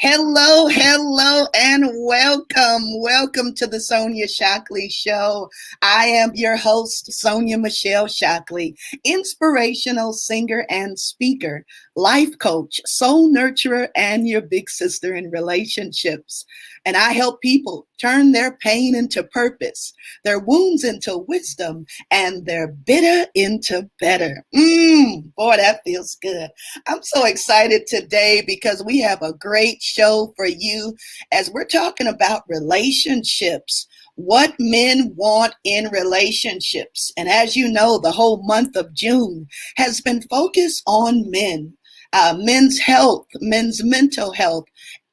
Hello, hello, and welcome. Welcome to the Sonja Shockley Show. I am your host, Sonja Michelle Shockley, inspirational singer and speaker, life coach, soul nurturer, and your big sister in relationships. And I help people turn their pain into purpose, their wounds into wisdom, and their bitter into better. Boy, that feels good. I'm so excited today because we have a great show for you as we're talking about relationships, what men want in relationships. And as you know, the whole month of June has been focused on men, men's health, men's mental health,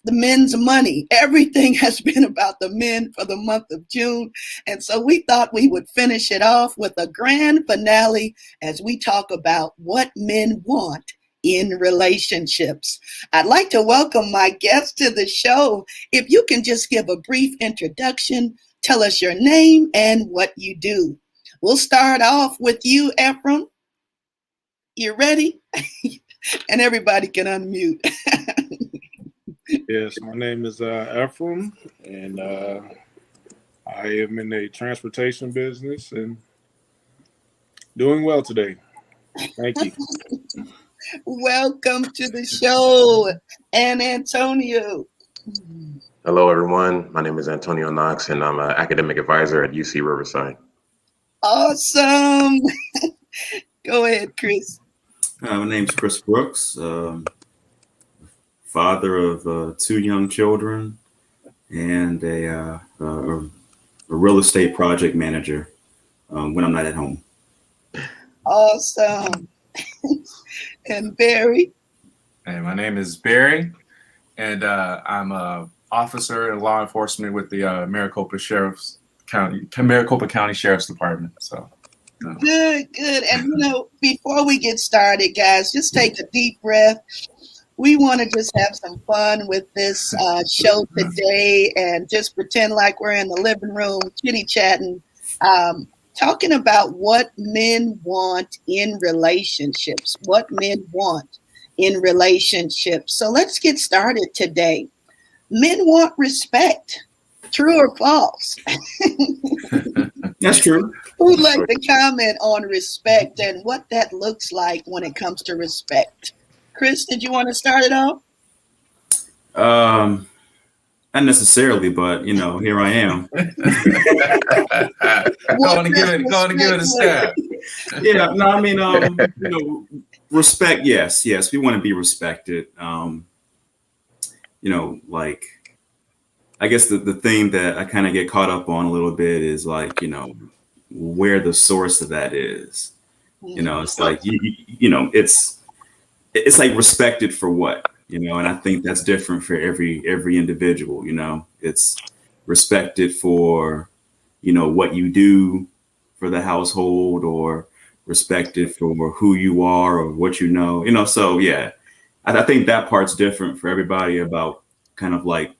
the men's money. Everything has been about the men for the month of June. And so we thought we would finish it off with a grand finale as we talk about what men want in relationships. I'd like to welcome my guest to the show. If you can just give a brief introduction, tell us your name and what you do. We'll start off with you, Ephraim. You ready? And everybody can unmute. Yes, my name is Ephraim, and I am in the transportation business and doing well today. Thank you. Welcome to the show, and Antonio. Hello, everyone. My name is Antonio Knox, and I'm an academic advisor at UC Riverside. Awesome. Go ahead, Chris. My name's Chris Brooks, father of two young children, and a real estate project manager when I'm not at home. Awesome. And Barry. Hey, my name is Barry, and I'm a officer in law enforcement with the Maricopa County Sheriff's Department. So. Good. And before we get started, guys, just take a deep breath. We want to just have some fun with this show today and just pretend like we're in the living room, chitty-chatting, talking about what men want in relationships, what men want in relationships. So let's get started today. Men want respect. True or false? That's true. Who'd like to comment on respect and what that looks like when it comes to respect? Chris, did you want to start it off? Not necessarily, but here I am. Going to give it a stab. Yeah, no, I mean, respect. Yes, we want to be respected. Like, I guess the thing that I kind of get caught up on a little bit is like, where the source of that is. It's like it's like respected for what, and I think that's different for every individual. It's respected for, what you do for the household, or respected for who you are or what So yeah, I think that part's different for everybody about kind of like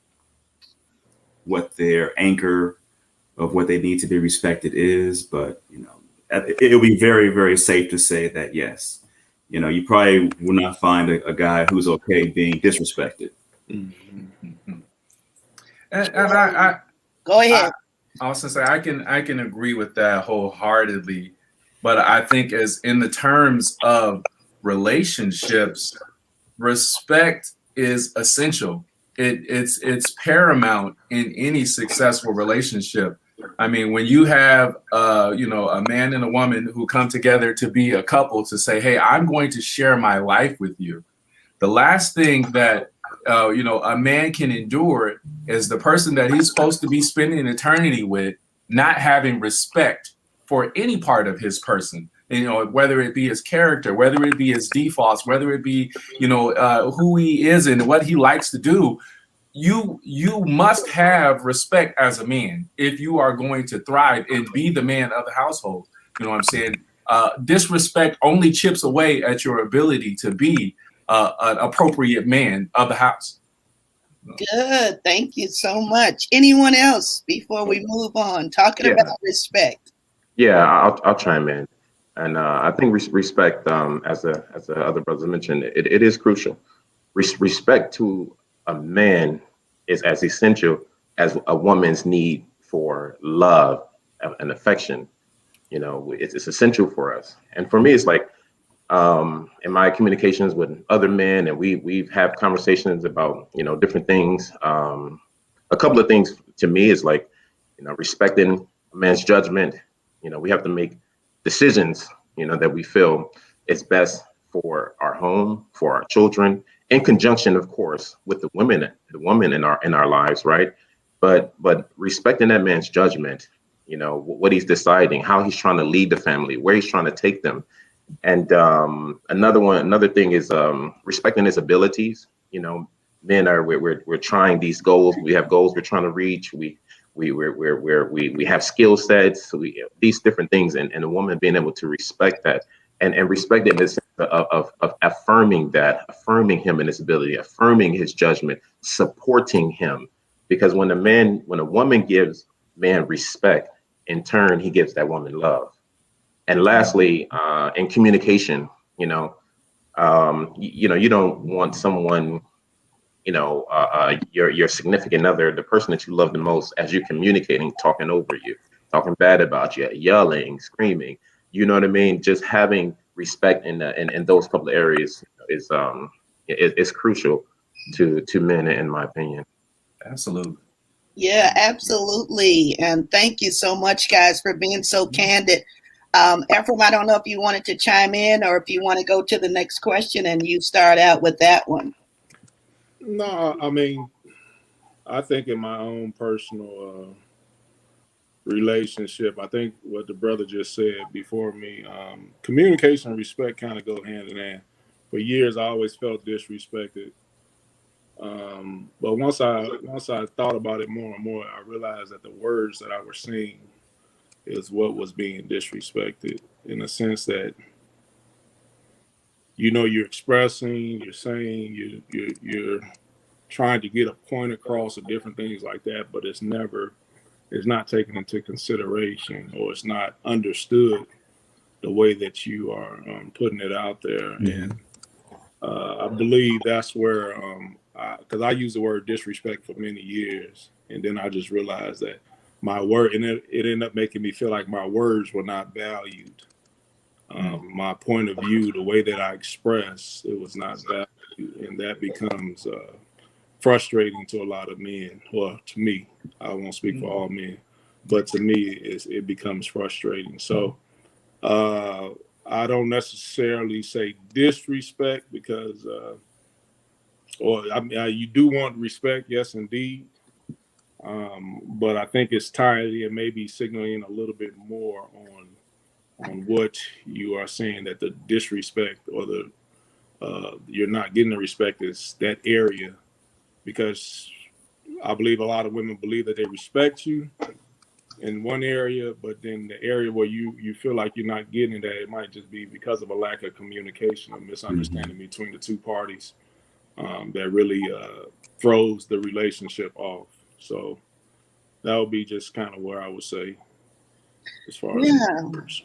what their anchor of what they need to be respected is. But, it'll be very, very safe to say that, yes, you probably will not find a guy who's okay being disrespected. Mm-hmm. And I go ahead. I also say I can agree with that wholeheartedly, but I think as in the terms of relationships, respect is essential. It's paramount in any successful relationship. I mean, when you have a man and a woman who come together to be a couple, to say, hey, I'm going to share my life with you. The last thing that a man can endure is the person that he's supposed to be spending eternity with not having respect for any part of his person. Whether it be his character, whether it be his defaults, whether it be, who he is and what he likes to do, you must have respect as a man if you are going to thrive and be the man of the household. You know what I'm saying? Disrespect only chips away at your ability to be an appropriate man of the house. Good. Thank you so much. Anyone else before we move on? Talking about respect. Yeah, I'll chime in. And I think respect, as the other brothers mentioned, it is crucial. Respect to a man is as essential as a woman's need for love and affection. You know, it's essential for us. And for me, it's like in my communications with other men, and we've had conversations about, you know, different things. A couple of things to me is like, you know, respecting a man's judgment. You know, we have to make decisions, you know, that we feel is best for our home, for our children, in conjunction, of course, with the women in our lives, right? But respecting that man's judgment, you know, what he's deciding, how he's trying to lead the family, where he's trying to take them. And another thing is respecting his abilities. You know, men we're trying these goals. We have goals we're trying to reach. We have skill sets. These different things, and a woman being able to respect that and respect it in the sense of affirming him in his ability, affirming his judgment, supporting him. Because when a woman gives man respect, in turn he gives that woman love. And lastly, in communication, you know, you don't want someone, you know, your significant other, the person that you love the most, as you're communicating, talking over you, talking bad about you, yelling, screaming. You know what I mean? Just having respect in those couple of areas is crucial to men, in my opinion. Absolutely. Yeah, absolutely. And thank you so much, guys, for being so candid. Ephraim, I don't know if you wanted to chime in or if you want to go to the next question and you start out with that one. No, I mean, I think in my own personal relationship, I think what the brother just said before me, communication and respect kind of go hand in hand. For years, I always felt disrespected. But once I thought about it more and more, I realized that the words that I was saying is what was being disrespected, in the sense that, you know, you're expressing, you're saying, you're trying to get a point across, or different things like that, but it's not taken into consideration, or it's not understood the way that you are putting it out there. Yeah. And I believe that's where, because I used the word disrespect for many years, and then I just realized that my word, and it ended up making me feel like my words were not valued. My point of view, the way that I express, it was not valued, and that becomes frustrating to a lot of men. Well, to me, I won't speak for all men, but to me, it becomes frustrating. So I don't necessarily say disrespect, because, you do want respect, yes, indeed. But I think it's tiring and maybe signaling a little bit more on what you are saying, that the disrespect or you're not getting the respect is that area, because I believe a lot of women believe that they respect you in one area, but then the area where you feel like you're not getting that, it might just be because of a lack of communication or misunderstanding between the two parties, that really throws the relationship off. So that would be just kind of where I would say, as far as words.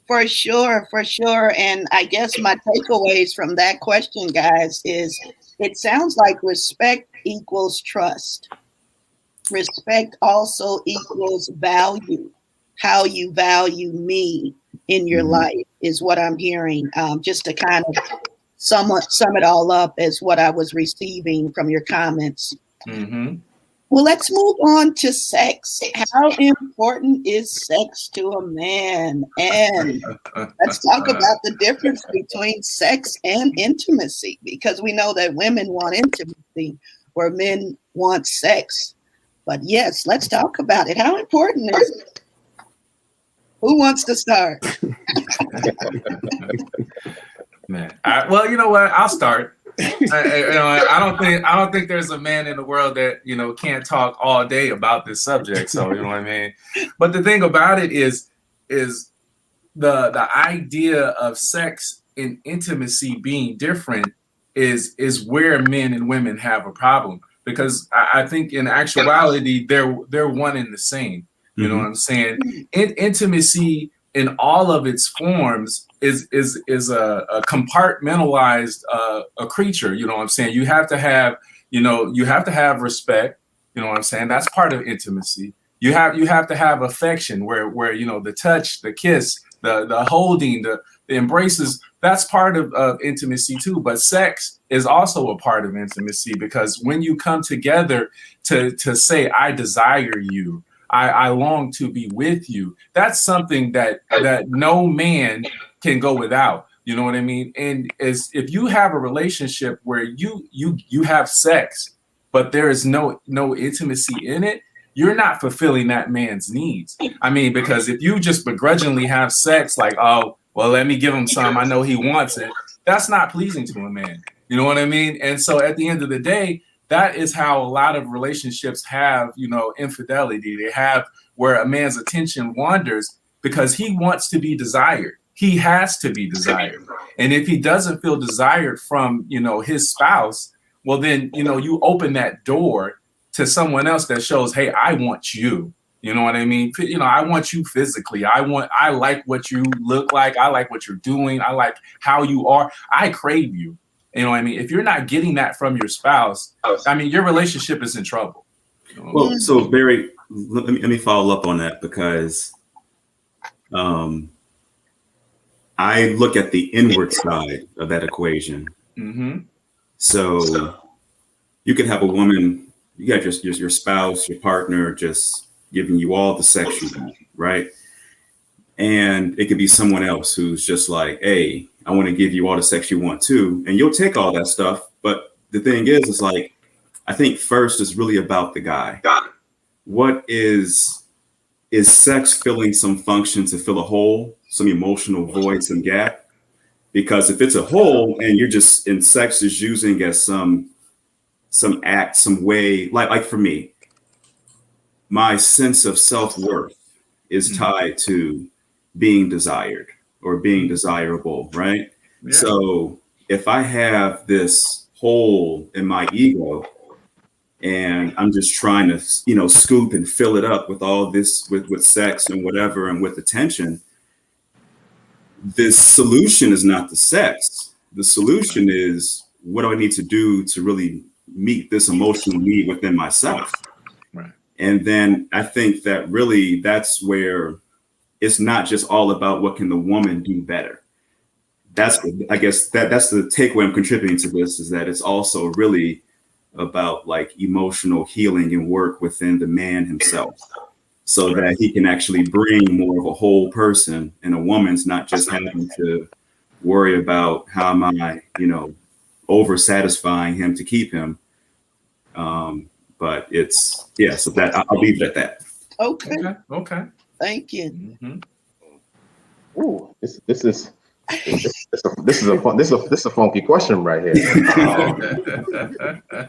For sure. And I guess my takeaways from that question, guys, is it sounds like respect equals trust. Respect also equals value. How you value me in your life is what I'm hearing. Just to kind of sum it all up as what I was receiving from your comments. Mm-hmm. Well, let's move on to sex. How important is sex to a man? And let's talk about the difference between sex and intimacy, because we know that women want intimacy where men want sex. But yes, let's talk about it. How important is it? Who wants to start? Man, well, you know what? I'll start. I don't think there's a man in the world that, you know, can't talk all day about this subject. So, you know what I mean? But the thing about it is the idea of sex and intimacy being different is where men and women have a problem, because I think in actuality they're one and the same. You know what I'm saying? Intimacy in all of its forms is a compartmentalized a creature. You know what I'm saying? You have to have you have to have respect. You know what I'm saying? That's part of intimacy. You have to have affection where the touch, the kiss, the holding, the embraces, that's part of intimacy too. But sex is also a part of intimacy, because when you come together to say, I desire you, I long to be with you, that's something that no man can go without. You know what I mean? And if you have a relationship where you have sex, but there is no intimacy in it, you're not fulfilling that man's needs. I mean, because if you just begrudgingly have sex, like, oh, well, let me give him some, I know he wants it, that's not pleasing to a man. You know what I mean? And so at the end of the day, that is how a lot of relationships have, infidelity. They have where a man's attention wanders because he wants to be desired. He has to be desired. And if he doesn't feel desired from, his spouse, well, then, you open that door to someone else that shows, hey, I want you. You know what I mean? I want you physically. I like what you look like. I like what you're doing. I like how you are. I crave you. You know what I mean? If you're not getting that from your spouse, I mean, your relationship is in trouble. Well, so Barry, let me follow up on that, because I look at the inward side of that equation. Mm-hmm. So you could have a woman, you got your spouse, your partner, just giving you all the sex you want, right? And it could be someone else who's just like, hey, I want to give you all the sex you want too. And you'll take all that stuff. But the thing is like, I think first is really about the guy. What is sex filling some function to fill a hole, some emotional void, some gap? Because if it's a hole and you're just in sex is using as some act, some way, like for me, my sense of self-worth is tied to being desired or being desirable, right? Yeah. So if I have this hole in my ego and I'm just trying to, scoop and fill it up with all this, with sex and whatever, and with attention, the solution is not the sex. The solution is, what do I need to do to really meet this emotional need within myself? Right. And then I think that really that's where it's not just all about what can the woman do better. I guess that's the takeaway I'm contributing to this, is that it's also really about like emotional healing and work within the man himself, so that he can actually bring more of a whole person, and a woman's not just having to worry about how am I, over satisfying him to keep him. But it's, so that I'll leave it at that. Okay. Thank you. Mm-hmm. Ooh, this is a funky question right here.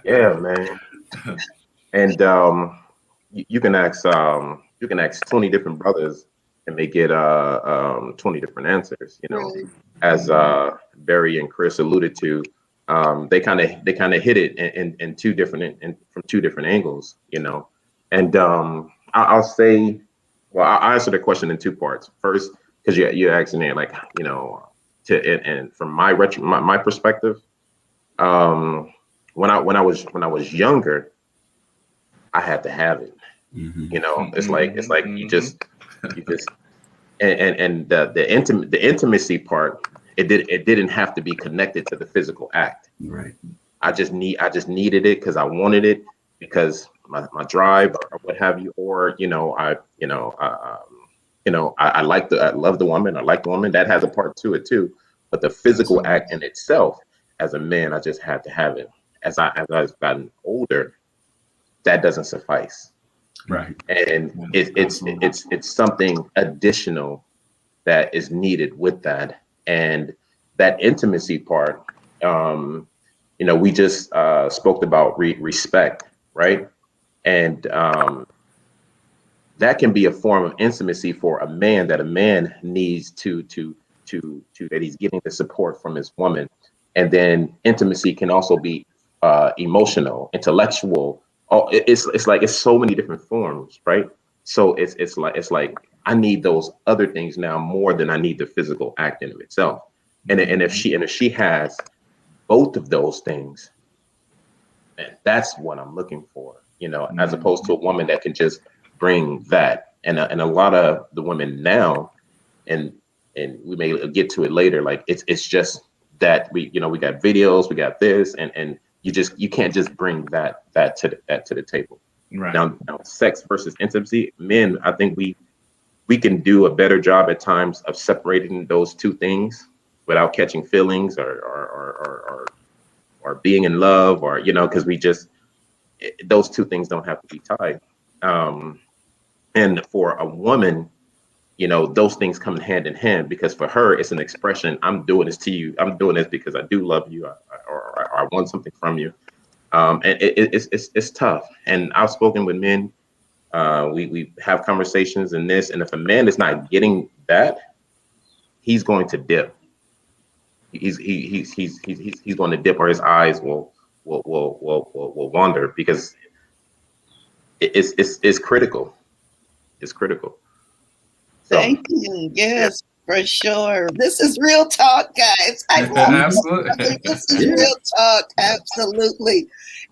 Yeah, man. And you can ask 20 different brothers and they get 20 different answers. Right. As Barry and Chris alluded to, they kind of hit it in from two different angles. And I'll say, well, I'll answer the question in two parts. First, because you're asking it like, and from my perspective, when I was younger, I had to have it. Mm-hmm. It's like you just and the intimacy part, it didn't have to be connected to the physical act. Right. I just needed it because I wanted it, because my drive or what have you, or I love the woman. I like the woman. That has a part to it too. But the physical act in itself, as a man, I just had to have it. As I've gotten older, that doesn't suffice. Right. And it's something additional that is needed with that. And that intimacy part, we just spoke about respect, right? And that can be a form of intimacy for a man, that a man needs to that he's getting the support from his woman. And then intimacy can also be emotional, intellectual. It's like it's so many different forms, right? So it's like I need those other things now more than I need the physical act in of itself. And if she has both of those things, And that's what I'm looking for, as opposed to a woman that can just bring that. And a lot of the women now, and we may get to it later, like it's just that we got videos, we got this, and you can't just bring that to the table. Right. Now, sex versus intimacy, men, I think we can do a better job at times of separating those two things without catching feelings or being in love, or because those two things don't have to be tied. And for a woman, those things come hand in hand, because for her it's an expression. I'm doing this to you. I'm doing this because I do love you, or I want something from you. And it's tough. And I've spoken with men. We have conversations in this, and if a man is not getting that, he's going to dip. He's going to dip, or his eyes will wander, because it's critical. It's critical. So, Thank you. Yes, for sure. This is real talk, guys. I love Absolutely. this is real talk. Absolutely.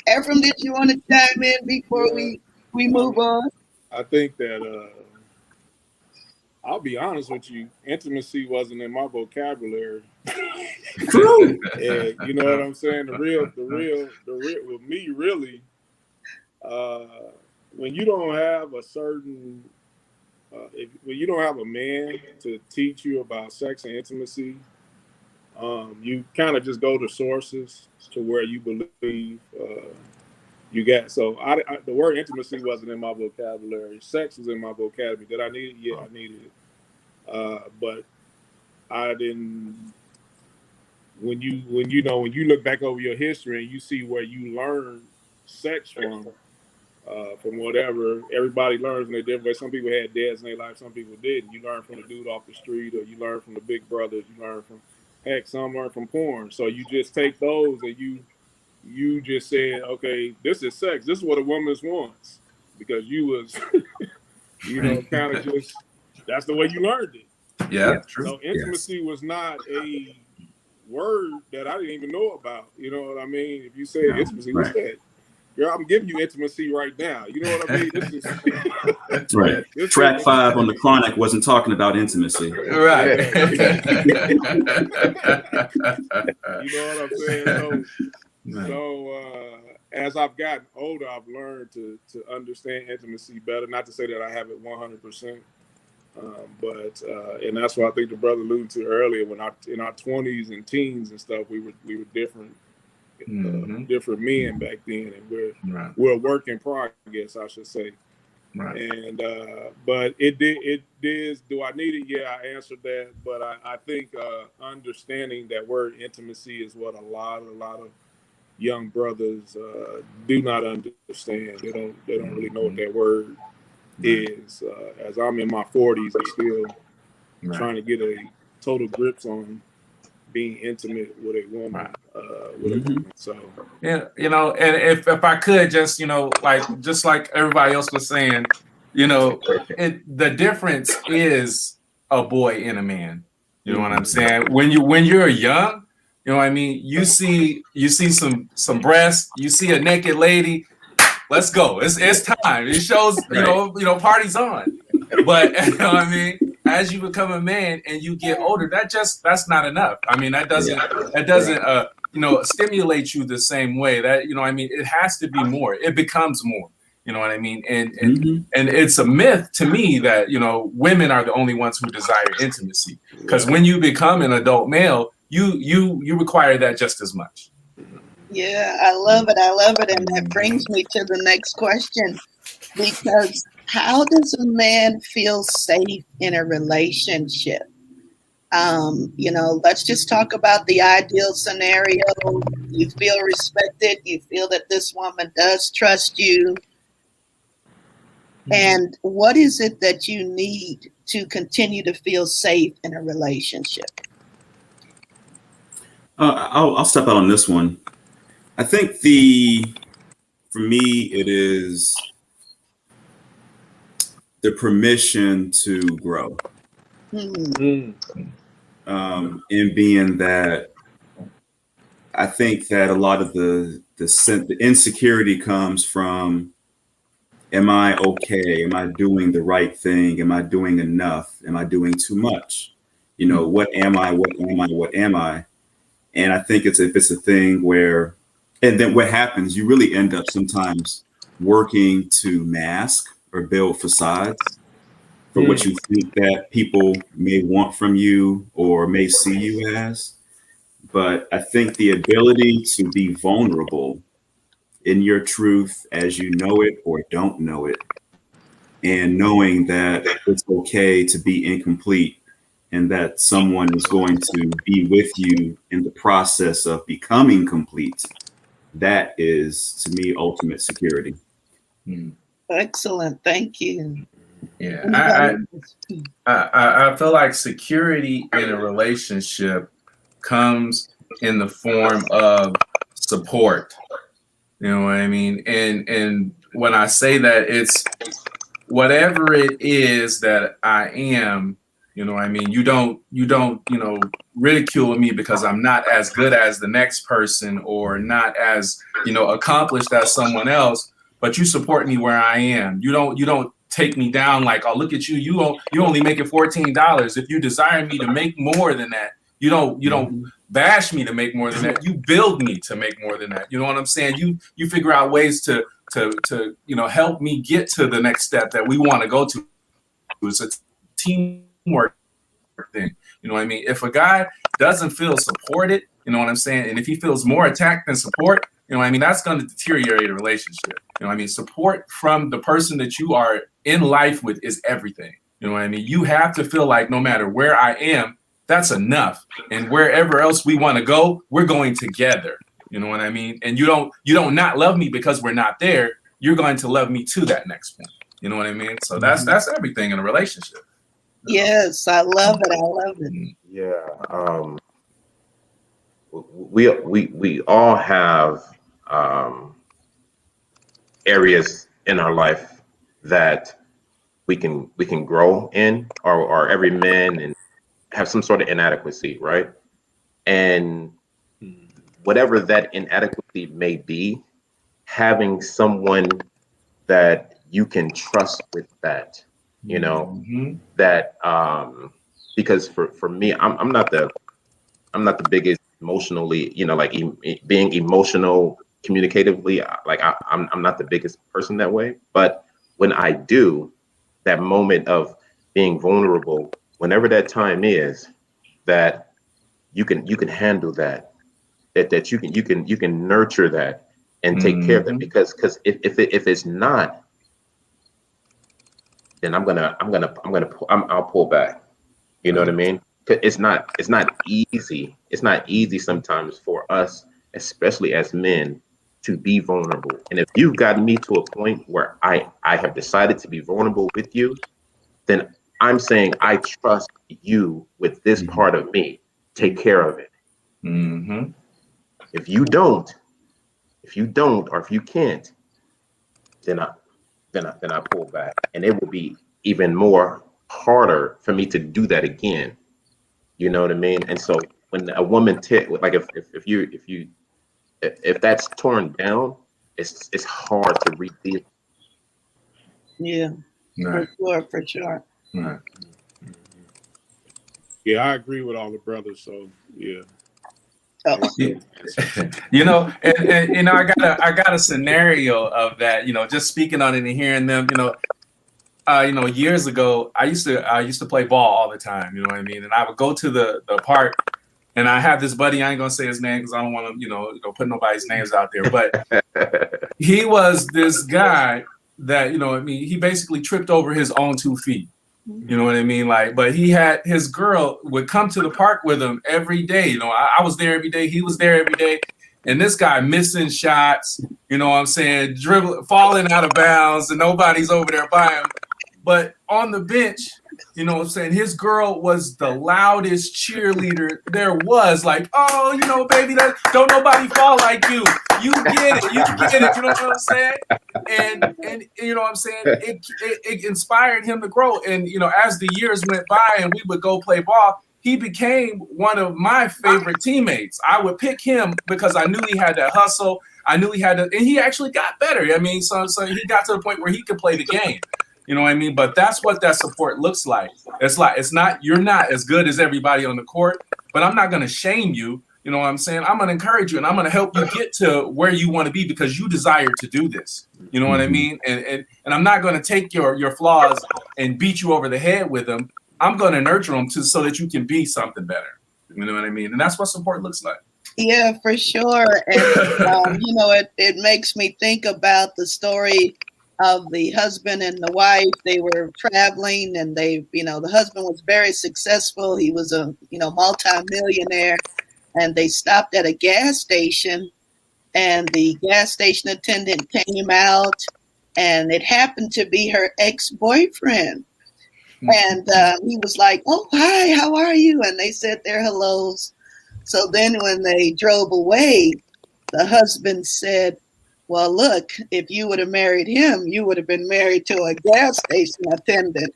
Ephraim, did you want to chime in before we move on? I think that I'll be honest with you, intimacy wasn't in my vocabulary. And you know what I'm saying? The real with me, really, when you don't have a certain when you don't have a man to teach you about sex and intimacy, you kind of just go to sources to where you believe you got. So the word intimacy wasn't in my vocabulary. Sex was in my vocabulary. Did I need it? Yeah, I needed it. But I didn't. When you look back over your history and you see where you learned sex from whatever, everybody learns in a different way. Some people had dads in their life, some people didn't. You learn from the dude off the street, or you learn from the big brothers, you learn from, heck, some learn from porn. So you just take those and you just said, okay, this is sex. This is what a woman wants, because you was, kind of just, that's the way you learned it. Yeah, true. So intimacy was not a word that I didn't even know about. You know what I mean? If you say intimacy, what's that? Girl, I'm giving you intimacy right now. You know what I mean? This is right. Track 5 on the Chronic wasn't talking about intimacy. Right. You know what I'm saying? So as I've gotten older, I've learned to understand intimacy better. Not to say that I have it 100%, but and that's what I think the brother alluded to earlier. When in our 20s and teens and stuff, we were different. Different men back then, and we're a work in progress, I should say. Right. And but it did. Do I need it? Yeah, I answered that. But I think understanding that word intimacy is what a lot of young brothers do not understand. They don't really know what that word is. As I'm in my 40s, I'm still trying to get a total grips on being intimate with a woman. So yeah, and if I could just like everybody else was saying, the difference is a boy and a man. You know what I'm saying? When you're young, you know what I mean, you see some breasts, you see a naked lady, let's go. It's time. It shows, party's on. But you know what I mean? As you become a man and you get older, that's not enough. I mean, that doesn't stimulate you the same way. That it has to be more. It becomes more. You know what I mean? And it's a myth to me that women are the only ones who desire intimacy, because when you become an adult male, you require that just as much. Yeah, I love it, and that brings me to the next question, because how does a man feel safe in a relationship? Let's just talk about the ideal scenario. You feel respected. You feel that this woman does trust you. And what is it that you need to continue to feel safe in a relationship? I'll step out on this one. I think for me, it is the permission to grow. In being that I think that a lot of the insecurity comes from, am I okay? Am I doing the right thing? Am I doing enough? Am I doing too much? You know, what am I? What am I? What am I? And I think if it's a thing where, and then what happens, you really end up sometimes working to mask or build facades for what you think that people may want from you or may see you as. But I think the ability to be vulnerable in your truth as you know it or don't know it, and knowing that it's okay to be incomplete and that someone is going to be with you in the process of becoming complete, that is, to me, ultimate security. Excellent. Thank you. Yeah, I feel like security in a relationship comes in the form of support. You know what I mean? And when I say that, it's whatever it is that I am, you know what I mean? You don't, ridicule me because I'm not as good as the next person or not as, accomplished as someone else, but you support me where I am. You don't take me down like, oh, look at you. You only make it $14. If you desire me to make more than that, you don't bash me to make more than that. You build me to make more than that. You know what I'm saying? You figure out ways to help me get to the next step that we want to go to. It's a teamwork thing. You know what I mean? If a guy doesn't feel supported, you know what I'm saying? And if he feels more attacked than support, you know what I mean? That's going to deteriorate a relationship. You know what I mean? Support from the person that you are in life with is everything. You know what I mean? You have to feel like no matter where I am, that's enough. And wherever else we want to go, we're going together. You know what I mean? And you don't not love me because we're not there. You're going to love me to that next point. You know what I mean? So that's everything in a relationship. Yes, I love it. I love it. Yeah. We all have areas in our life that we can grow in, or every man and have some sort of inadequacy, right? And whatever that inadequacy may be, having someone that you can trust with that, that because for me, I'm not the biggest emotionally, being emotional communicatively, like I'm not the biggest person that way. But when I do, that moment of being vulnerable, whenever that time is, that you can handle that you can nurture that and take care of that, because if it's not, then I'll pull back. You know what I mean? It's not easy. It's not easy sometimes for us, especially as men, to be vulnerable. And if you've gotten me to a point where I have decided to be vulnerable with you, then I'm saying I trust you with this part of me. Take care of it. If you don't, or if you can't, then I pull back, and it will be even more harder for me to do that again. You know what I mean? And so when a woman like if that's torn down, it's hard to rebuild. Yeah, for sure. Right. Yeah, I agree with all the brothers. So yeah. Oh. And I got a scenario of that. Just speaking on it and hearing them. Years ago, I used to play ball all the time. You know what I mean? And I would go to the park, and I have this buddy. I ain't gonna say his name because I don't want to, put nobody's names out there. But he was this guy that, he basically tripped over his own 2 feet. You know what I mean? But he had, his girl would come to the park with him every day. I was there every day. He was there every day. And this guy missing shots, dribbling, falling out of bounds, and nobody's over there by him. But on the bench, his girl was the loudest cheerleader there was. Like, oh, baby, don't nobody fall like you. You get it. You know what I'm saying? And you know what I'm saying? It inspired him to grow. And, as the years went by and we would go play ball, he became one of my favorite teammates. I would pick him because I knew he had that hustle. I knew he had to, and he actually got better. I mean, so he got to the point where he could play the game. You know what I mean? But that's what that support looks like. It's not, you're not as good as everybody on the court, but I'm not going to shame you. You know what I'm saying? I'm going to encourage you, and I'm going to help you get to where you want to be because you desire to do this. You know what I mean? And I'm not going to take your flaws and beat you over the head with them. I'm going to nurture them so that you can be something better. You know what I mean? And that's what support looks like. Yeah, for sure. And, you know, it makes me think about the story of the husband and the wife. They were traveling, and the husband was very successful. He was a, multi-millionaire, and they stopped at a gas station, and the gas station attendant came out, and it happened to be her ex-boyfriend. And he was like, "Oh, hi, how are you?" And they said their hellos. So then when they drove away, the husband said, "Well, look, if you would have married him, you would have been married to a gas station attendant."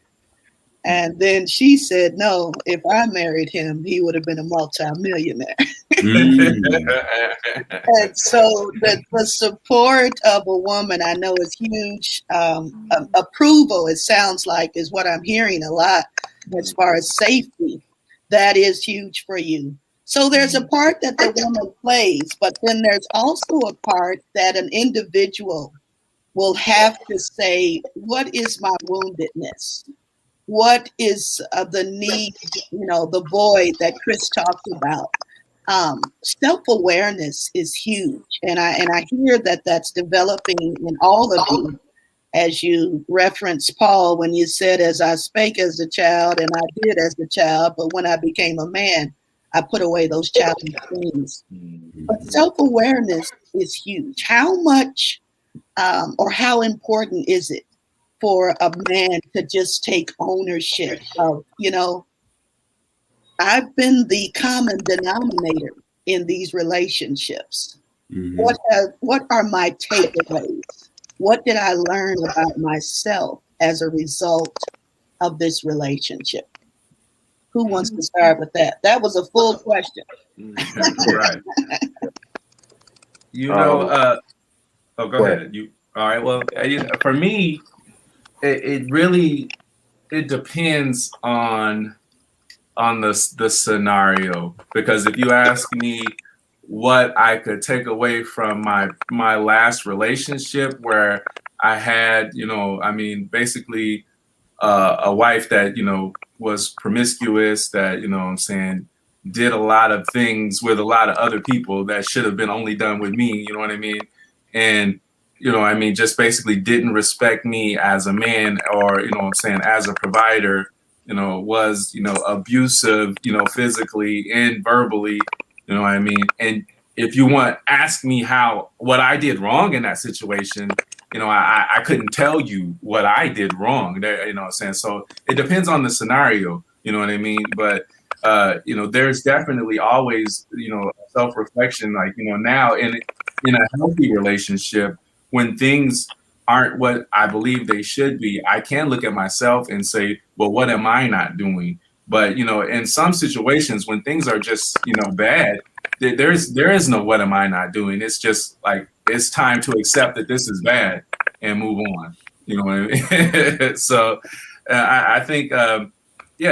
And then she said, "No, if I married him, he would have been a multimillionaire." And so the support of a woman, I know, is huge. Approval, it sounds like, is what I'm hearing a lot as far as safety. That is huge for you. So there's a part that the woman plays, but then there's also a part that an individual will have to say, what is my woundedness? What is the need, the void that Chris talked about? Self-awareness is huge. And I hear that that's developing in all of you, as you referenced Paul, when you said, as I spake as a child, and I did as a child, but when I became a man, I put away those childish things. But self-awareness is huge. How much or how important is it for a man to just take ownership of, I've been the common denominator in these relationships. What are my takeaways? What did I learn about myself as a result of this relationship? Who wants to start with that? That was a full question. Right. Go ahead. All right. Well, for me, it really depends on the scenario, because if you ask me what I could take away from my last relationship, where I had, basically a wife that, was promiscuous, that, did a lot of things with a lot of other people that should have been only done with me, you know what I mean? And, just basically didn't respect me as a man, or, as a provider, was, abusive, physically and verbally, you know what I mean? And if you ask me what I did wrong in that situation, I couldn't tell you what I did wrong there, So it depends on the scenario, you know what I mean? But, there's definitely always, self-reflection, like, now in a healthy relationship, when things aren't what I believe they should be, I can look at myself and say, well, what am I not doing? But, in some situations when things are just, bad, there is no what am I not doing. It's just like, it's time to accept that this is bad and move on. You know what I mean? So I think,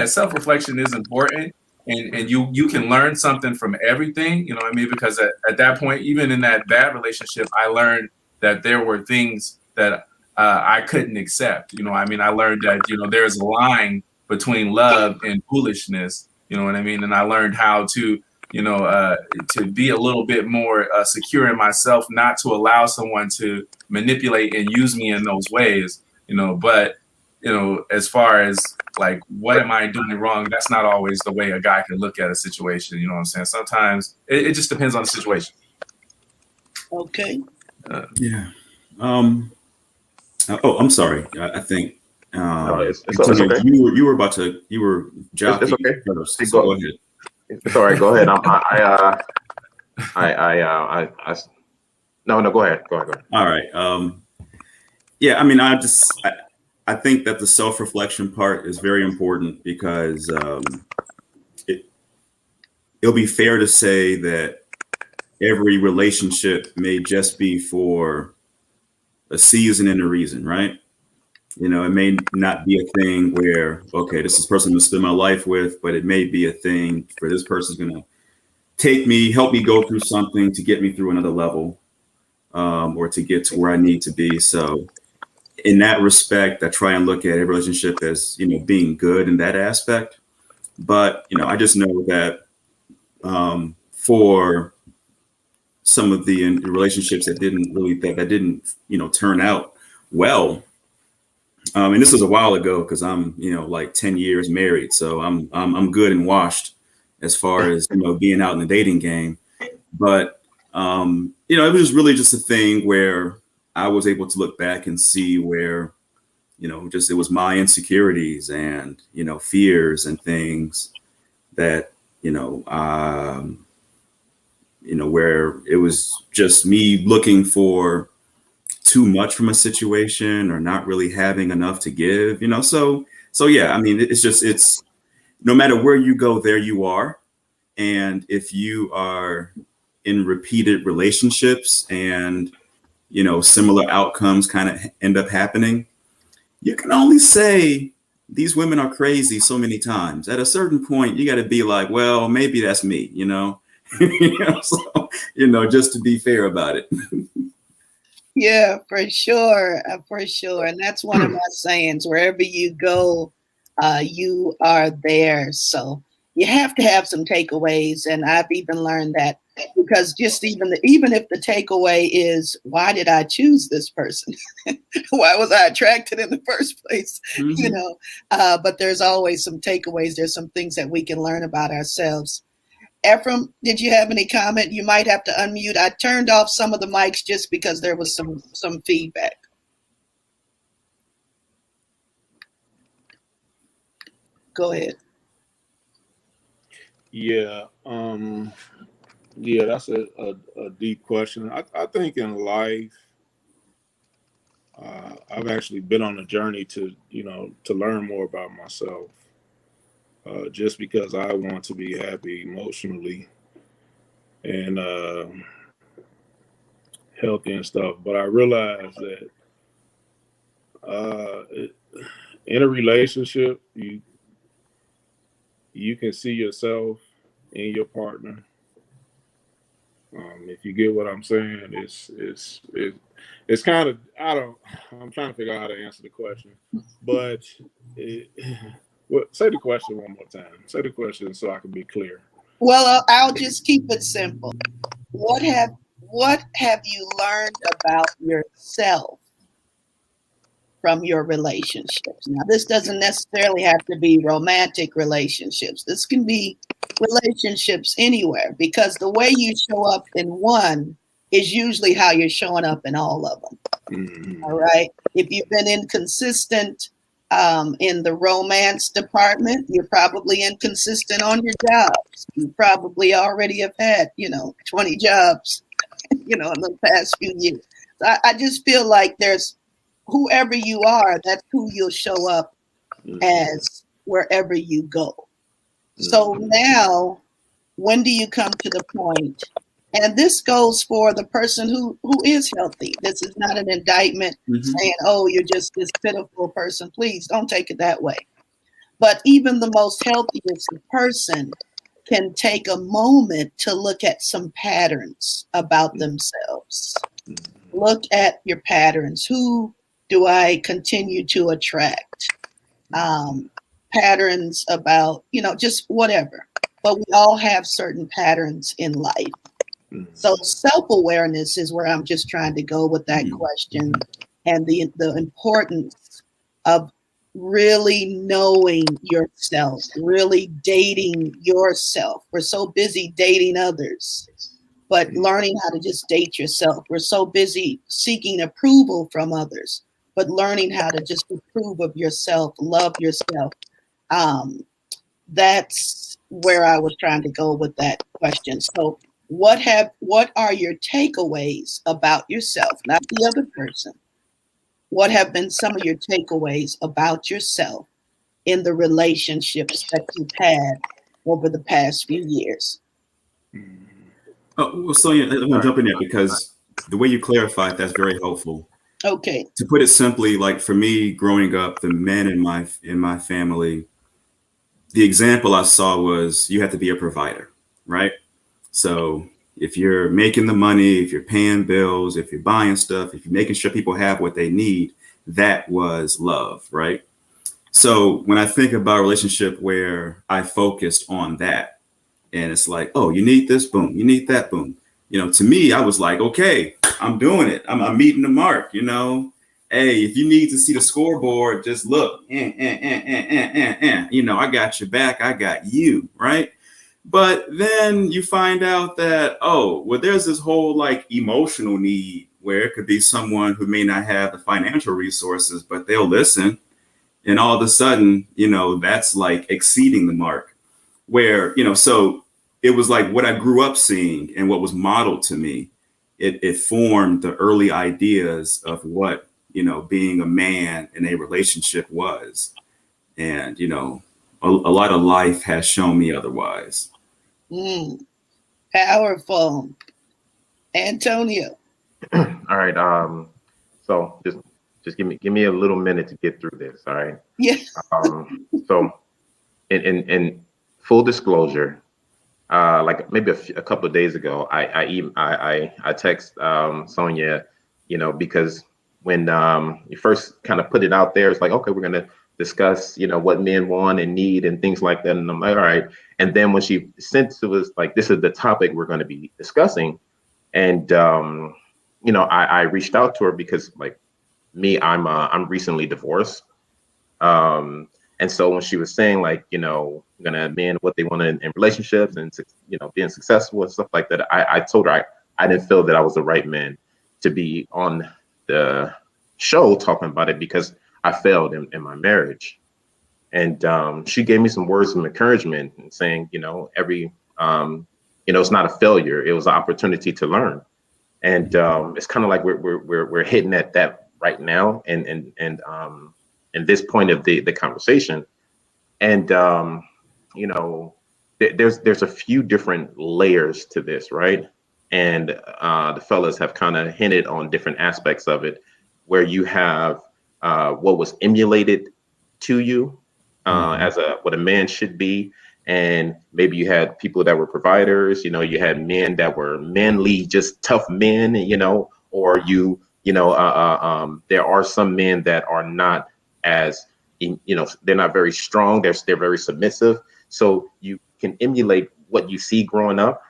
self-reflection is important. And you can learn something from everything, you know what I mean? Because at that point, even in that bad relationship, I learned that there were things that I couldn't accept. I learned that, there's a line between love and foolishness, you know what I mean? And I learned how to, to be a little bit more secure in myself, not to allow someone to manipulate and use me in those ways, but, as far as like, what am I doing wrong? That's not always the way a guy can look at a situation. You know what I'm saying? Sometimes it just depends on the situation. Okay. Yeah. I'm sorry. I think it's okay. you were jockeying. It's okay. First, so go ahead. It's all right. Go ahead. No, go ahead. Go ahead. All right. I think that the self-reflection part is very important, because it'll be fair to say that every relationship may just be for a season and a reason, right? You know, it may not be a thing where, okay, this is the person I'm gonna spend my life with, but it may be a thing for this person's gonna take me, help me go through something to get me through another level, or to get to where I need to be. So in that respect, I try and look at a relationship as, you know, being good in that aspect. But, you know, I just know that for some of the relationships that didn't really, that didn't, you know, turn out well. And this was a while ago because I'm, you know, like 10 years married. So I'm good and washed as far as, you know, being out in the dating game. But, you know, it was really just a thing where I was able to look back and see where, you know, just it was my insecurities and, you know, fears and things that, where it was just me looking for too much from a situation or not really having enough to give, you know. So yeah, I mean, it's no matter where you go, there you are. And if you are in repeated relationships and, you know, similar outcomes kind of end up happening, you can only say these women are crazy so many times. At a certain point, you got to be like, well, maybe that's me, you know. So, you know, just to be fair about it. Yeah, for sure. For sure. And that's one of my sayings, wherever you go, you are there. So you have to have some takeaways. And I've even learned that, because just even if the takeaway is, why did I choose this person? Why was I attracted in the first place? Mm-hmm. You know, but there's always some takeaways. There's some things that we can learn about ourselves. Ephraim, did you have any comment? You might have to unmute. I turned off some of the mics just because there was some feedback. Go ahead. Yeah, that's a deep question. I think in life, I've actually been on a journey to learn more about myself. Just because I want to be happy emotionally and healthy and stuff. But I realized that in a relationship, you can see yourself in your partner. If you get what I'm saying, it's kind of, I'm trying to figure out how to answer the question, but say the question one more time. Say the question so I can be clear. Well, I'll just keep it simple. What have you learned about yourself from your relationships? Now, this doesn't necessarily have to be romantic relationships. This can be relationships anywhere, because the way you show up in one is usually how you're showing up in all of them. Mm-hmm. All right. If you've been inconsistent in the romance department, you're probably inconsistent on your jobs. You probably already have had, 20 jobs, in the past few years. So I just feel like there's whoever you are, that's who you'll show up as wherever you go. So now, when do you come to the point? And this goes for the person who is healthy. This is not an indictment saying, oh, you're just this pitiful person. Please don't take it that way. But even the most healthiest person can take a moment to look at some patterns about themselves. Look at your patterns. Who do I continue to attract? Patterns about, just whatever. But we all have certain patterns in life. So self-awareness is where I'm just trying to go with that question, and the importance of really knowing yourself, really dating yourself. We're so busy dating others, but learning how to just date yourself. We're so busy seeking approval from others, but learning how to just approve of yourself, love yourself. That's where I was trying to go with that question. So what are your takeaways about yourself, not the other person? What have been some of your takeaways about yourself in the relationships that you've had over the past few years? Oh, well, Sonia, I'm going to jump in there because the way you clarified, that's very helpful. Okay. To put it simply, like for me, growing up, the men in my family, the example I saw was you have to be a provider, right? So if you're making the money, if you're paying bills, if you're buying stuff, if you're making sure people have what they need, that was love, right? So when I think about a relationship where I focused on that, and it's like, oh, you need this, boom, you need that, boom. To me, I was like, okay, I'm doing it. I'm meeting the mark, Hey, if you need to see the scoreboard, just look. I got your back. I got you, right? But then you find out that, oh, well, there's this whole like emotional need where it could be someone who may not have the financial resources, but they'll listen. And all of a sudden, that's like exceeding the mark where, so it was like what I grew up seeing and what was modeled to me. It formed the early ideas of what, being a man in a relationship was. And, a lot of life has shown me otherwise. Powerful. Antonio. All right. So just give me a little minute to get through this. All right. Yeah. So in full disclosure, like maybe a couple of days ago, I text Sonja, because when you first kind of put it out there, it's like, okay, we're gonna discuss, what men want and need and things like that. And I'm like, all right. And then when she sent to us, like, this is the topic we're going to be discussing. And, I reached out to her because like me, I'm recently divorced. And so when she was saying like, gonna men what they want in relationships and, being successful and stuff like that, I told her I didn't feel that I was the right man to be on the show talking about it because I failed in my marriage. And she gave me some words of encouragement and saying, every, it's not a failure. It was an opportunity to learn. And it's kind of like we're hitting at that right now, and this point of the conversation. And there's a few different layers to this, right? And the fellas have kind of hinted on different aspects of it, where you have what was emulated to you as what a man should be. And maybe you had people that were providers, you had men that were manly, just tough men, or there are some men that are not as, they're not very strong. They're very submissive. So you can emulate what you see growing up,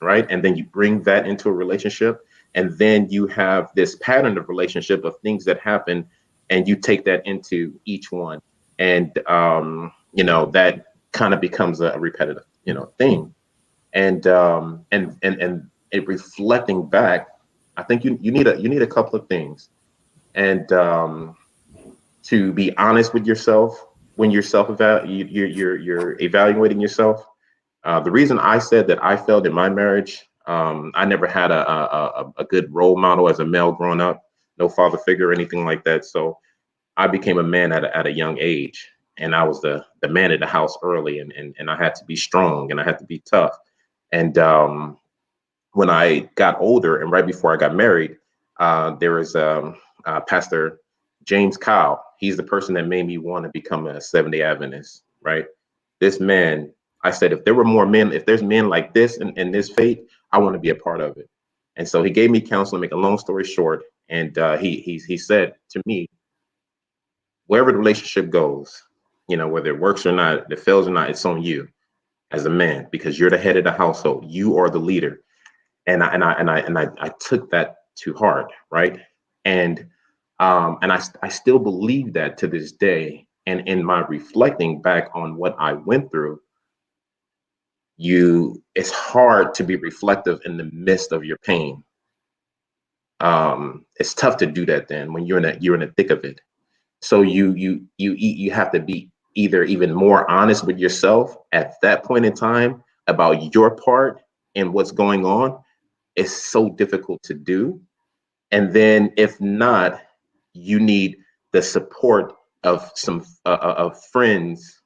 right? And then you bring that into a relationship. And then you have this pattern of relationship of things that happen, and you take that into each one. And, that kind of becomes a repetitive, thing. And it reflecting back, I think you need a couple of things. And to be honest with yourself when you're you're evaluating yourself. The reason I said that I failed in my marriage, I never had a good role model as a male growing up, no father figure or anything like that. So I became a man at a young age, and I was the man of the house early, and I had to be strong and I had to be tough. And when I got older and right before I got married, there was Pastor James Kyle. He's the person that made me want to become a Seventh-day Adventist, right? This man, I said, if there were more men, if there's men like this in this faith, I want to be a part of it. And so he gave me counseling, make a long story short. And he said to me, wherever the relationship goes, whether it works or not, if it fails or not, it's on you as a man, because you're the head of the household. You are the leader. And I took that to heart, right? And I still believe that to this day. And in my reflecting back on what I went through, it's hard to be reflective in the midst of your pain. It's tough to do that then when you're in the thick of it. So you have to be either even more honest with yourself at that point in time about your part and what's going on. It's so difficult to do. And then if not, you need the support of some of friends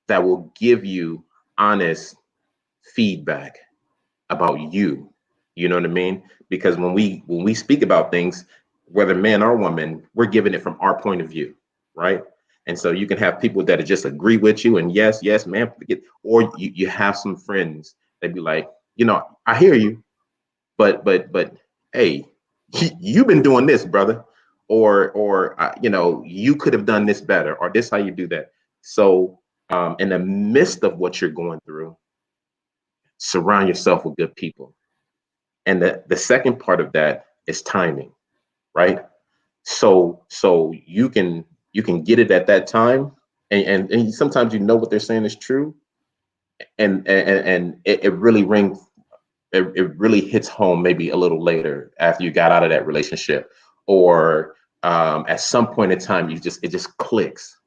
that will give you honest feedback. about you. You know what I mean? Because when we speak about things, whether man or woman, we're giving it from our point of view, right? And so you can have people that just agree with you and yes, yes, man, or you have some friends that be like, I hear you, but hey, you've been doing this, brother, or you could have done this better, or this how you do that. So in the midst of what you're going through, surround yourself with good people. And the second part of that is timing, right? So you can get it at that time, and sometimes what they're saying is true, and it really rings. It really hits home maybe a little later after you got out of that relationship, or at some point in time it just clicks.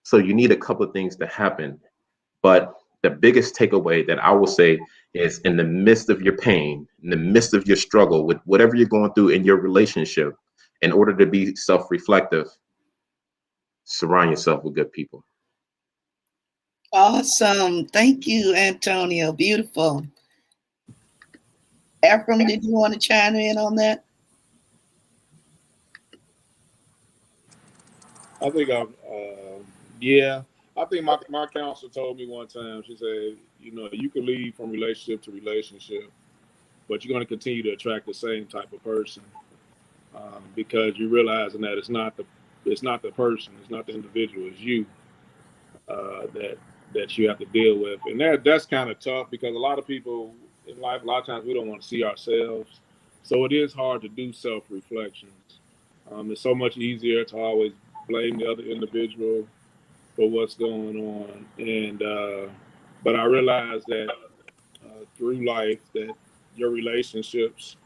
So you need a couple of things to happen. But the biggest takeaway that I will say is, in the midst of your pain, in the midst of your struggle with whatever you're going through in your relationship, in order to be self-reflective, surround yourself with good people. Awesome. Thank you, Antonio. Beautiful. Ephraim, did you want to chime in on that? I think yeah. I think my counselor told me one time. She said, you can lead from relationship to relationship, but you're going to continue to attract the same type of person, because you're realizing that it's not the person, it's not the individual, it's you, that you have to deal with, and that's kind of tough because a lot of people in life, a lot of times we don't want to see ourselves, so it is hard to do self reflections. It's so much easier to always blame the other individual for what's going on, and but I realized that through life that your relationships,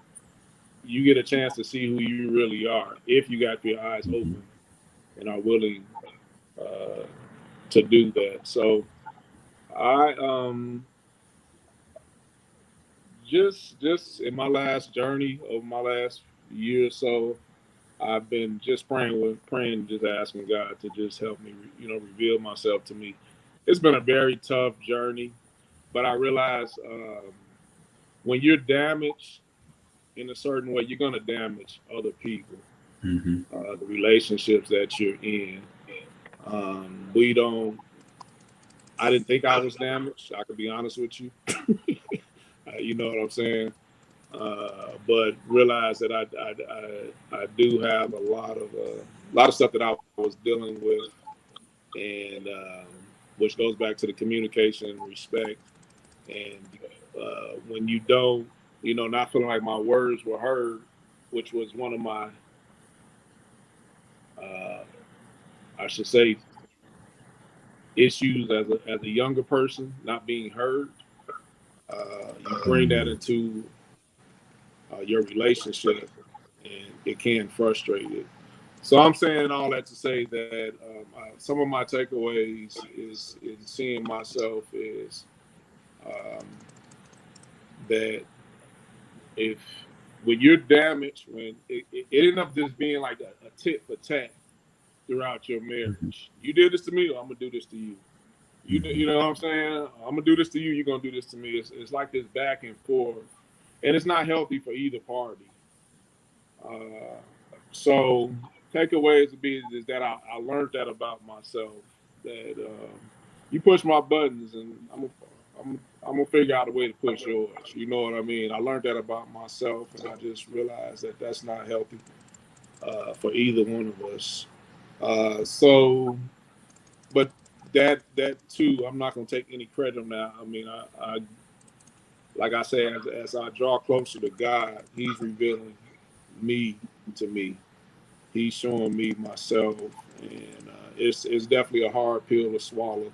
you get a chance to see who you really are if you got your eyes Mhm. open and are willing uh, to do that. So I just in my last journey of my last year or so, I've been just praying, just asking God to just help me, reveal myself to me. It's been a very tough journey, but I realize when you're damaged in a certain way, you're gonna damage other people, Mhm. the relationships that you're in. We don't. I didn't think I was damaged. I could be honest with you. You know what I'm saying? But realize that I do have a lot of stuff that I was dealing with, and which goes back to the communication, respect, and when you don't, not feeling like my words were heard, which was one of my, uh, I should say, issues as a younger person, not being heard. You bring that into your relationship, and it can frustrate it. So I'm saying all that to say that some of my takeaways is in seeing myself is um, that if when you're damaged, when it ended up just being like a tit for tat throughout your Mhm. marriage. You did this to me, or I'm gonna do this to you. You Mhm. know what I'm saying? I'm gonna do this to you. You're gonna do this to me. It's like this back and forth, and it's not healthy for either party. Uh, so takeaways would be is that I learned that about myself, that you push my buttons and I'm gonna figure out a way to push yours. You know what I mean? I learned that about myself, and I just realized that that's not healthy for either one of us. So, but that too, I'm not gonna take any credit on that. I mean, I like I say, as I draw closer to God, He's revealing me to me. He's showing me myself, and it's definitely a hard pill to swallow,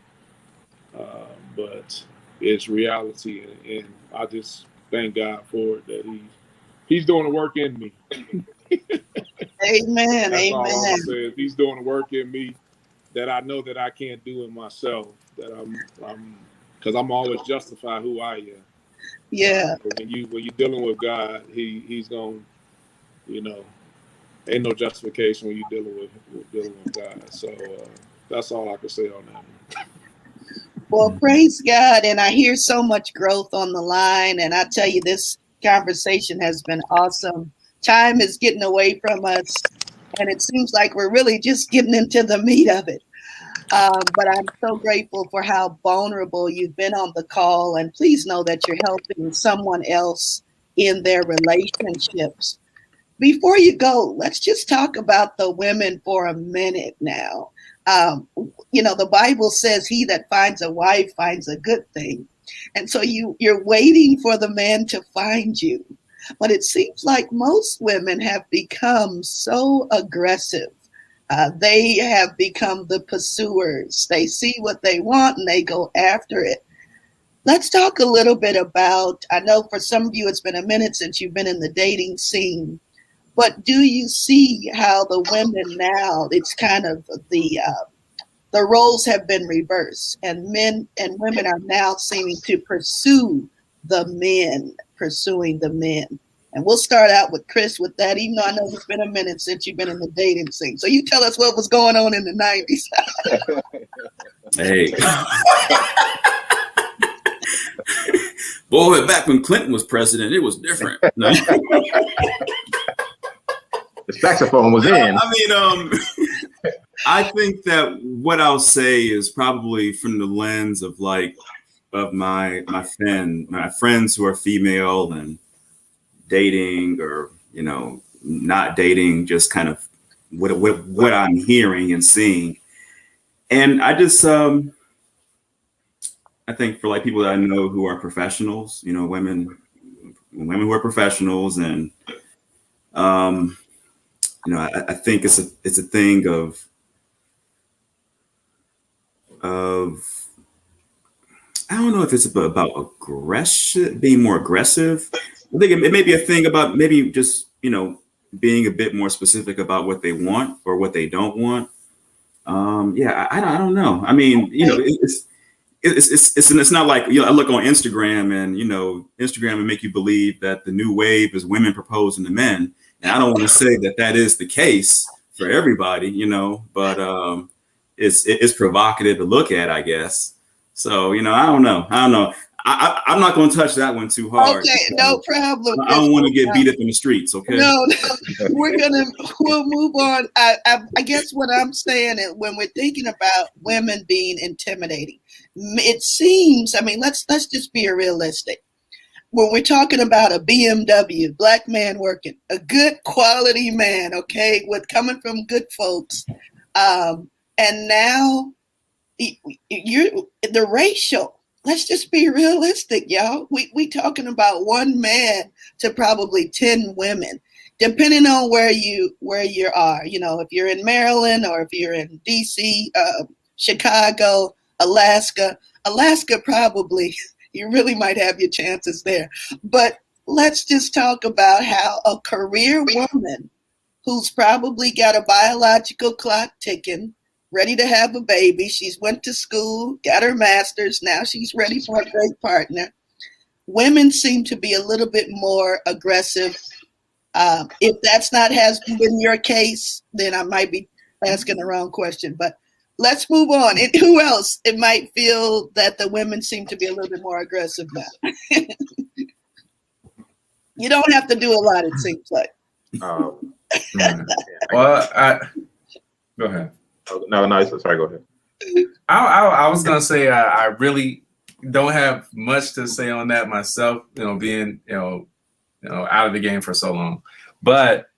but it's reality, and I just thank God for it that He's doing the work in me. Amen. That's all I'm gonna Amen. say. He's doing the work in me that I know that I can't do in myself. That I'm because I'm always justify who I am. Yeah. But when you're dealing with God, He's gonna, you know, ain't no justification when you're dealing with God. So that's all I can say on that one. Well, praise God. And I hear so much growth on the line. And I tell you, this conversation has been awesome. Time is getting away from us. And it seems like we're really just getting into the meat of it. But I'm so grateful for how vulnerable you've been on the call. And please know that you're helping someone else in their relationships. Before you go, let's just talk about the women for a minute now. The Bible says he that finds a wife finds a good thing. And so you're waiting for the man to find you. But it seems like most women have become so aggressive. They have become the pursuers. They see what they want and they go after it. Let's talk a little bit about, I know for some of you it's been a minute since you've been in the dating scene, but do you see how the women now, it's kind of the roles have been reversed and men and women are now seeming to pursue the men, pursuing the men. And we'll start out with Chris with that, even though I know it's been a minute since you've been in the dating scene. So you tell us what was going on in the 90s. Hey. Boy, back when Clinton was president, it was different. No. The saxophone was in. I think that what I'll say is probably from the lens of my friends who are female and dating or not dating, just kind of what I'm hearing and seeing. And I just I think for people that I know who are professionals, women who are professionals, and I think it's a thing of I don't know if it's about aggression, being more aggressive. I think it may be a thing about maybe just being a bit more specific about what they want or what they don't want. I don't know. I mean, it's not like I look on Instagram and Instagram will make you believe that the new wave is women proposing to men, and I don't want to say that is the case for everybody, but it's provocative to look at, I guess. So I don't know. I'm not going to touch that one too hard. Okay, no problem. I don't want to get beat up in the streets. Okay. No, we'll move on. I guess what I'm saying is when we're thinking about women being intimidating, it seems, let's just be realistic. When we're talking about a BMW, black man working, a good quality man, okay, with coming from good folks, and now the racial. Let's just be realistic, y'all. We talking about one man to probably 10 women, depending on where you are. If you're in Maryland or if you're in DC, Chicago, Alaska probably you really might have your chances there. But let's just talk about how a career woman who's probably got a biological clock ticking, ready to have a baby. She's went to school, got her master's. Now she's ready for a great partner. Women seem to be a little bit more aggressive. If that's not has been your case, then I might be asking the wrong question. But let's move on. And who else? It might feel that the women seem to be a little bit more aggressive now. You don't have to do a lot, it seems like. Well, go ahead. No, sorry, go ahead. I was gonna say I really don't have much to say on that myself, being out of the game for so long. But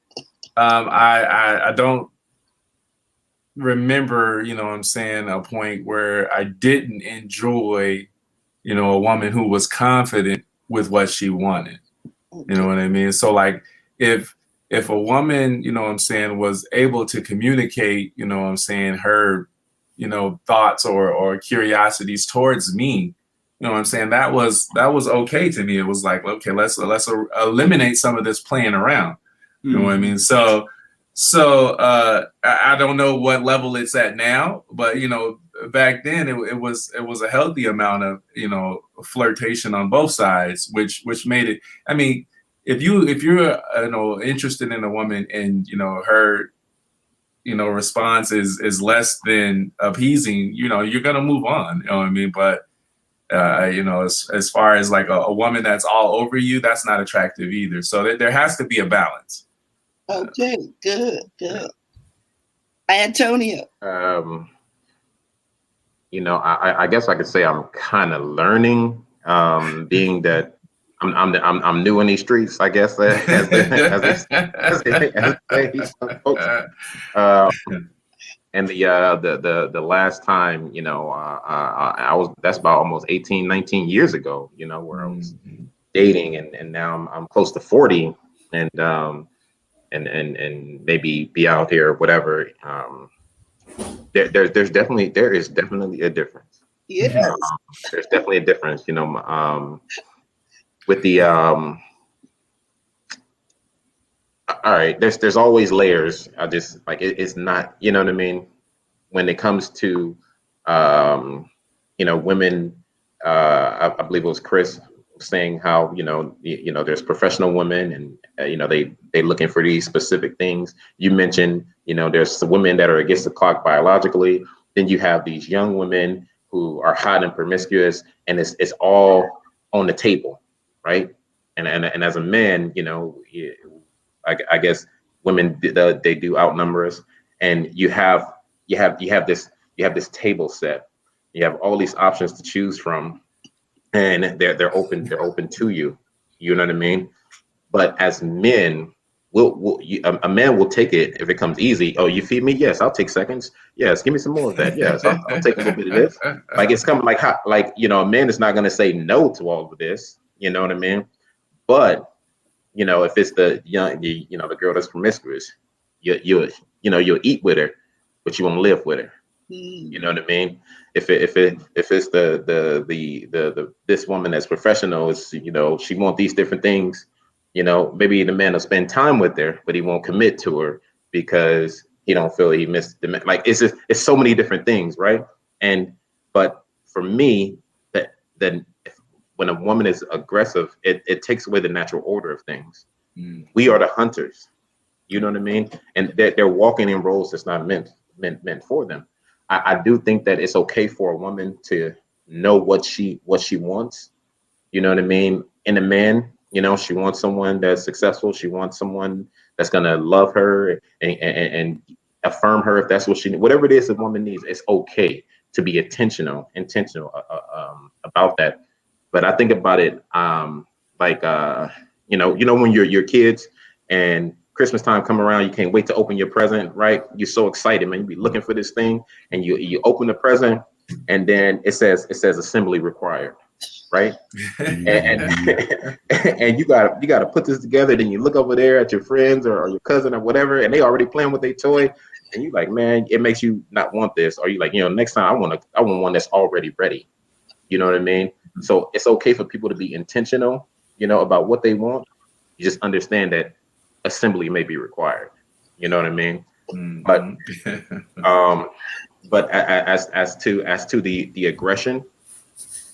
I don't remember, a point where I didn't enjoy, a woman who was confident with what she wanted. You know what I mean? So if a woman, was able to communicate, her, thoughts or curiosities towards me, that was okay to me. It was like, okay, let's eliminate some of this playing around. You know what I mean? So I don't know what level it's at now, but back then it was a healthy amount of flirtation on both sides, which made it. I mean, if you're interested in a woman and her response is less than appeasing, you're gonna move on. You know what I mean? But as far as like a woman that's all over you, that's not attractive either. So there has to be a balance. Okay, good. Antonio. I guess I could say I'm kind of learning, being that I'm new in these streets, I guess, as they say, some folks. And the last time, I was, that's about almost 18, 19 years ago, where I was dating, and now I'm close to 40, and maybe be out here, whatever. There is definitely a difference. Yes. There's definitely a difference, with the all right. There's always layers. I just like it's not, you know what I mean. When it comes to women, I believe it was Chris saying how there's professional women, and they looking for these specific things. You mentioned there's the women that are against the clock biologically. Then you have these young women who are hot and promiscuous, and it's all on the table, right? And as a man, I guess women they do outnumber us, and you have this table set. You have all these options to choose from, and they're open to you. You know what I mean? But as men, a man will take it if it comes easy. Oh, you feed me? Yes, I'll take seconds. Yes, give me some more of that. Yes, I'll take a little bit of this. Like it's coming like hot. Like a man is not going to say no to all of this. You know what I mean? But if it's the the girl that's promiscuous, you'll eat with her, but you won't live with her. You know what I mean? If it's the this woman that's professional, is she wants these different things. Maybe the man will spend time with her, but he won't commit to her because he don't feel he missed the like. It's so many different things, right? But for me, then when a woman is aggressive, it takes away the natural order of things. We are the hunters. You know what I mean? And they're walking in roles that's not meant for them. I do think that it's okay for a woman to know what she wants. You know what I mean? In a man, she wants someone that's successful. She wants someone that's gonna love her and affirm her if that's what she needs. Whatever it is a woman needs, it's okay to be intentional about that. But I think about it like when you're kids and Christmas time come around, you can't wait to open your present, right? You're so excited, man. You be looking for this thing, and you open the present, and then it says assembly required, right? and you gotta put this together. Then you look over there at your friends or your cousin or whatever, and they already playing with their toy, and you like, man, it makes you not want this, or you like, next time I want one that's already ready. You know what I mean? So it's okay for people to be intentional, about what they want. You just understand that assembly may be required. You know what I mean? But as to the aggression,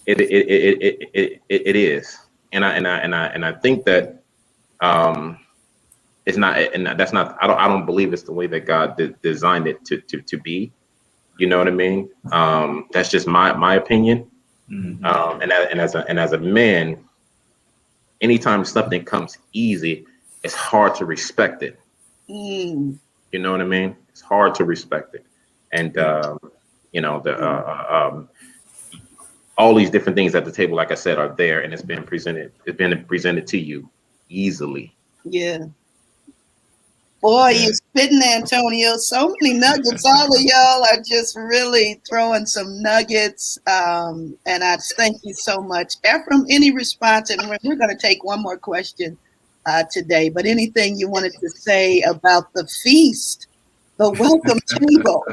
it is, and I think that it's not, and that's not. I don't believe it's the way that God designed it to be. You know what I mean? That's just my opinion. And as a man, anytime something comes easy, it's hard to respect it. You know what I mean? It's hard to respect it, and all these different things at the table, like I said, are there, and it's been presented to you easily. Yeah. Boy, you're spitting, Antonio. So many nuggets. All of y'all are just really throwing some nuggets. And I thank you so much. Ephraim, any response? And we're going to take one more question today. But anything you wanted to say about the feast, the welcome table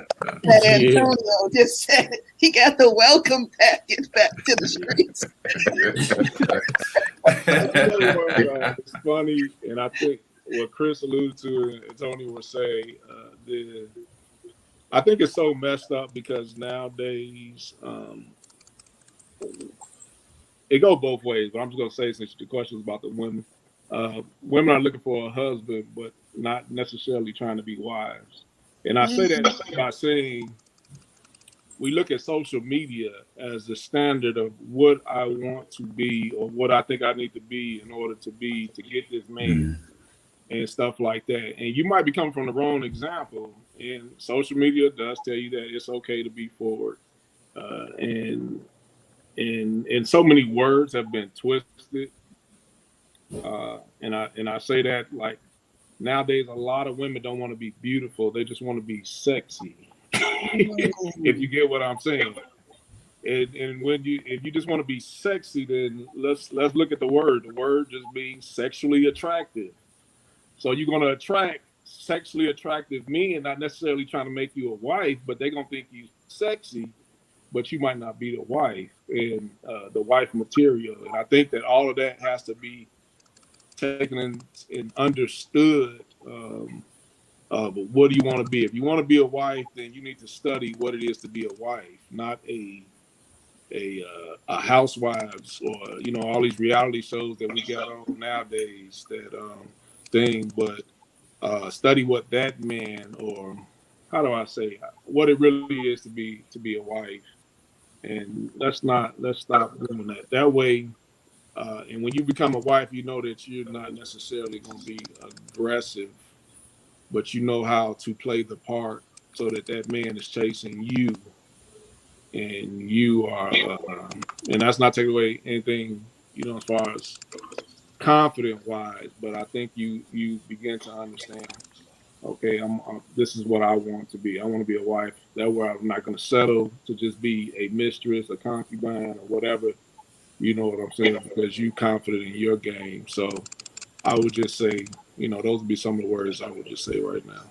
that Antonio just said? He got the welcome package back to the streets. It's funny, and I think what Chris alluded to and Tony was saying, I think it's so messed up because nowadays it goes both ways. But I'm just gonna say, since the question is about the women, women are looking for a husband, but not necessarily trying to be wives. And I say that by saying we look at social media as the standard of what I want to be or what I think I need to be in order to get this man and stuff like that. And you might be coming from the wrong example. And social media does tell you that it's okay to be forward. And so many words have been twisted. And I say that like nowadays a lot of women don't want to be beautiful; they just want to be sexy. If you get what I'm saying. And when if you just want to be sexy, then let's look at the word. The word just being sexually attractive. So you're gonna attract sexually attractive men, not necessarily trying to make you a wife, but they're gonna think you sexy, but you might not be the wife and the wife material. And I think that all of that has to be taken in and understood. But what do you want to be? If you want to be a wife, then you need to study what it is to be a wife, not a housewives or all these reality shows that we got on nowadays that thing. But study what that man, or how do I say, what it really is to be a wife. And let's stop doing that. That way, and when you become a wife, you know that you're not necessarily going to be aggressive, but you know how to play the part so that that man is chasing you, and you are, and that's not taking away anything, as far as confident wise, but I think you begin to understand. Okay, this is what I want to be. I want to be a wife. That way, I'm not going to settle to just be a mistress, a concubine, or whatever. You know what I'm saying? Because you confident in your game. So I would just say, those would be some of the words I would just say right now.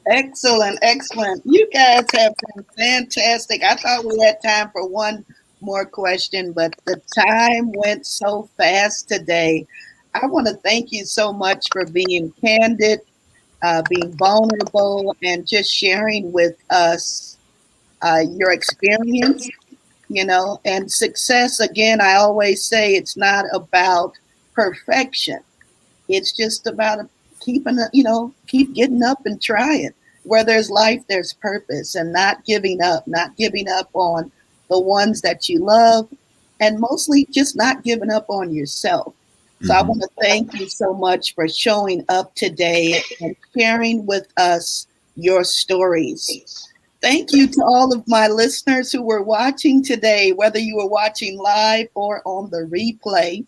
Excellent, excellent. You guys have been fantastic. I thought we had time for one more question, but the time went so fast today. I want to thank you so much for being candid, being vulnerable, and just sharing with us your experience, and success. Again, I always say it's not about perfection. It's just about keep getting up and trying. Where there's life, there's purpose, and not giving up on the ones that you love, and mostly just not giving up on yourself. So I want to thank you so much for showing up today and sharing with us your stories. Thank you to all of my listeners who were watching today, whether you were watching live or on the replay.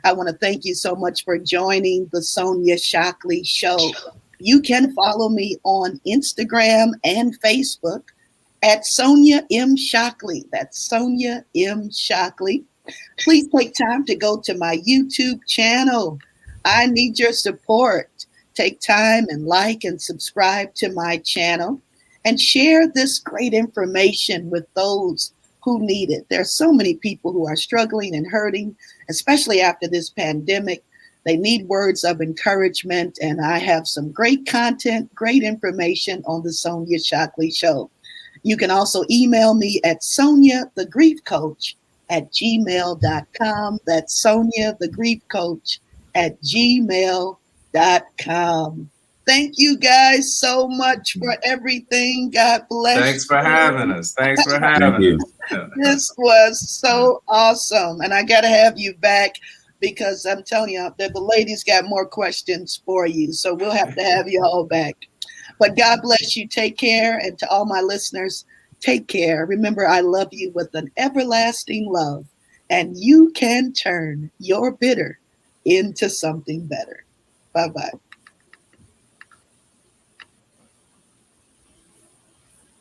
I want to thank you so much for joining the Sonja Shockley Show. You can follow me on Instagram and Facebook at Sonja M. Shockley. That's Sonja M. Shockley. Please take time to go to my YouTube channel. I need your support. Take time and like and subscribe to my channel and share this great information with those who need it. There are so many people who are struggling and hurting, especially after this pandemic. They need words of encouragement, and I have some great content, great information on the Sonja Shockley Show. You can also email me at SonjaTheGriefCoach@gmail.com. That's SonjaTheGriefCoach@gmail.com. Thank you guys so much for everything. God bless. Thanks for having us. Thanks for having us. This was so awesome. And I got to have you back because I'm telling you that the ladies got more questions for you. So we'll have to have you all back. But God bless you. Take care. And to all my listeners, take care. Remember, I love you with an everlasting love. And you can turn your bitter into something better. Bye-bye.